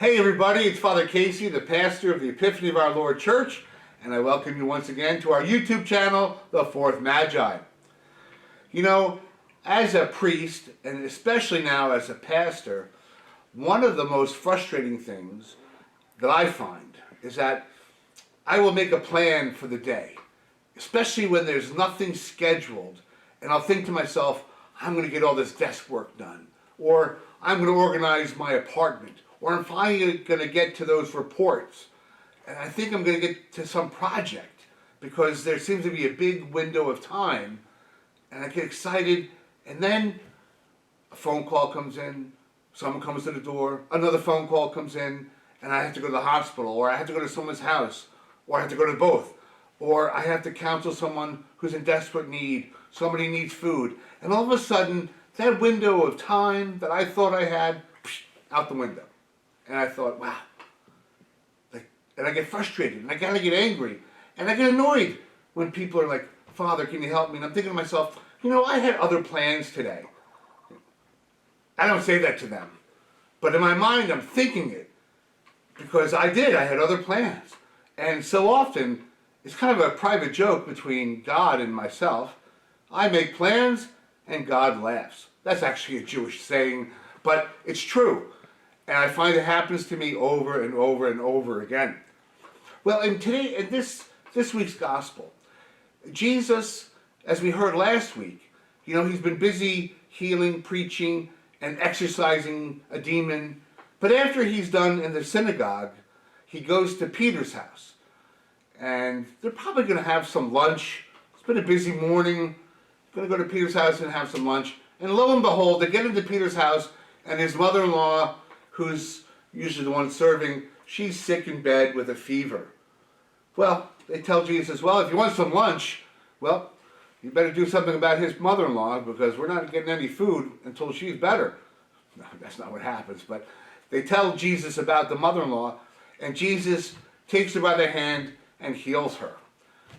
Hey everybody, it's Father Casey, the pastor of the Epiphany of Our Lord Church, and I welcome you once again to our YouTube channel, The Fourth Magi. You know, as a priest, and especially now as a pastor, one of the most frustrating things that I find is that I will make a plan for the day, especially when there's nothing scheduled, and I'll think to myself, I'm going to get all this desk work done, or I'm going to organize my apartment, or I'm finally going to get to those reports, and I think I'm going to get to some project because there seems to be a big window of time, and I get excited, and then a phone call comes in, someone comes to the door, another phone call comes in, and I have to go to the hospital, or I have to go to someone's house, or I have to go to both, or I have to counsel someone who's in desperate need, somebody needs food, and all of a sudden, that window of time that I thought I had, out the window. And I thought, wow. And I get frustrated, and I kind of get angry, and I get annoyed when people are like, Father, can you help me? And I'm thinking to myself, you know, I had other plans today. I don't say that to them, but in my mind I'm thinking it, because I had other plans. And so often, it's kind of a private joke between God and myself. I make plans, and God laughs. That's actually a Jewish saying, but it's true. And I find it happens to me over and over and over again. Well, in this week's gospel, Jesus, as we heard last week, you know, he's been busy healing, preaching, and exorcising a demon. But after he's done in the synagogue, he goes to Peter's house. And they're probably going to have some lunch. It's been a busy morning. Going to go to Peter's house and have some lunch. And lo and behold, they get into Peter's house, and his mother-in-law, who's usually the one serving, she's sick in bed with a fever. Well, they tell Jesus, well, if you want some lunch, well, you better do something about his mother-in-law, because we're not getting any food until she's better. No, that's not what happens, but they tell Jesus about the mother-in-law, and Jesus takes her by the hand and heals her.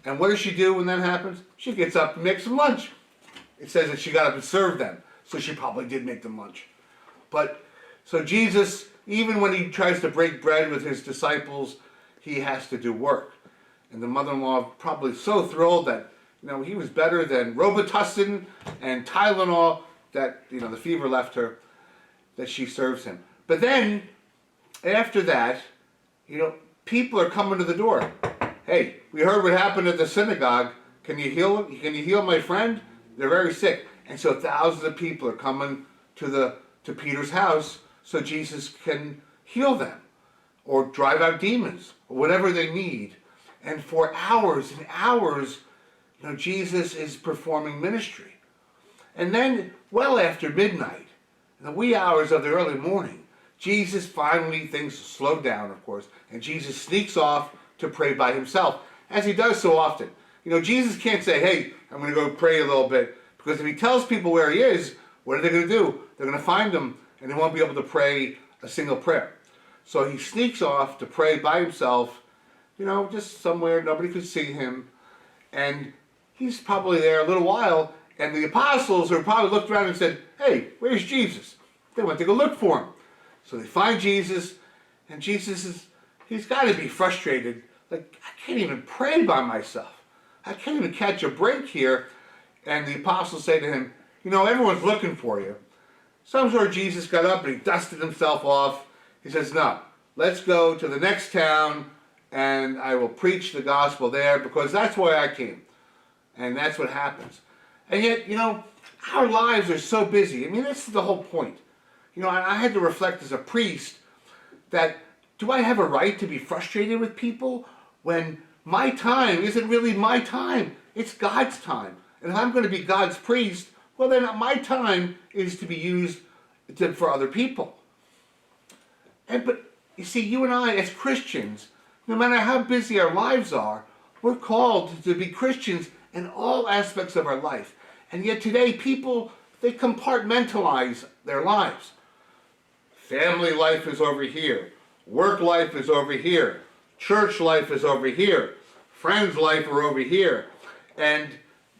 And what does she do when that happens? She gets up and makes some lunch. It says that she got up and served them, so she probably did make them lunch. But so Jesus, even when he tries to break bread with his disciples, he has to do work. And the mother-in-law probably so thrilled that, you know, he was better than Robitussin and Tylenol, that, you know, the fever left her, that she serves him. But then, after that, you know, people are coming to the door. Hey, we heard what happened at the synagogue. Can you heal my friend? They're very sick. And so thousands of people are coming to Peter's house so Jesus can heal them or drive out demons or whatever they need. And for hours and hours, you know, Jesus is performing ministry. And then, well after midnight, in the wee hours of the early morning, Jesus finally, things slow down, of course, and Jesus sneaks off to pray by himself, as he does so often. You know, Jesus can't say, hey, I'm going to go pray a little bit, because if he tells people where he is, what are they going to do? They're going to find him, and they won't be able to pray a single prayer. So he sneaks off to pray by himself, you know, just somewhere nobody could see him, and he's probably there a little while, and the apostles are probably looked around and said, hey, where's Jesus? They went to go look for him. So they find Jesus, and Jesus he's got to be frustrated. Like, I can't even pray by myself. I can't even catch a break here. And the apostles say to him, you know, everyone's looking for you. So I'm sure Jesus got up and he dusted himself off. He says, no, let's go to the next town and I will preach the gospel there, because that's why I came. And that's what happens. And yet, you know, our lives are so busy. I mean, this is the whole point. You know, I had to reflect as a priest that, do I have a right to be frustrated with people when my time isn't really my time? It's God's time. And if I'm going to be God's priest, well then my time is to be used for other people. But you see, you and I as Christians, no matter how busy our lives are, we're called to be Christians in all aspects of our life. And yet today people, they compartmentalize their lives. Family life is over here. Work life is over here. Church life is over here. Friends life are over here. And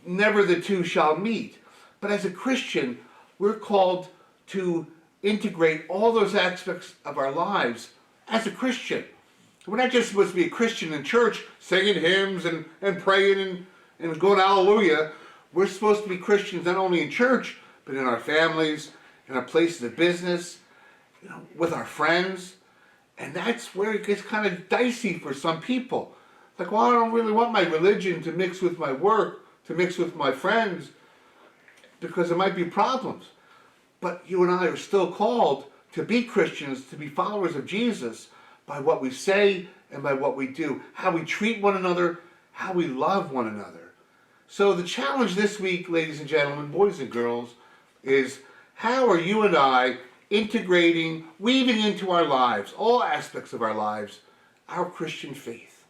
never the two shall meet. But as a Christian, we're called to integrate all those aspects of our lives as a Christian. We're not just supposed to be a Christian in church, singing hymns and praying and going hallelujah. We're supposed to be Christians not only in church, but in our families, in our places of business, with our friends. And that's where it gets kind of dicey for some people. Like, well, I don't really want my religion to mix with my work, to mix with my friends, because there might be problems. But you and I are still called to be Christians, to be followers of Jesus, by what we say and by what we do, how we treat one another, how we love one another. So the challenge this week, ladies and gentlemen, boys and girls, is how are you and I integrating, weaving into our lives, all aspects of our lives, our Christian faith?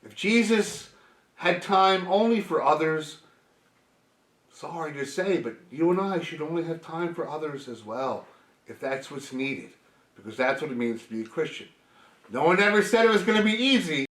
If Jesus had time only for others, sorry to say, but you and I should only have time for others as well, if that's what's needed, because that's what it means to be a Christian. No one ever said it was going to be easy.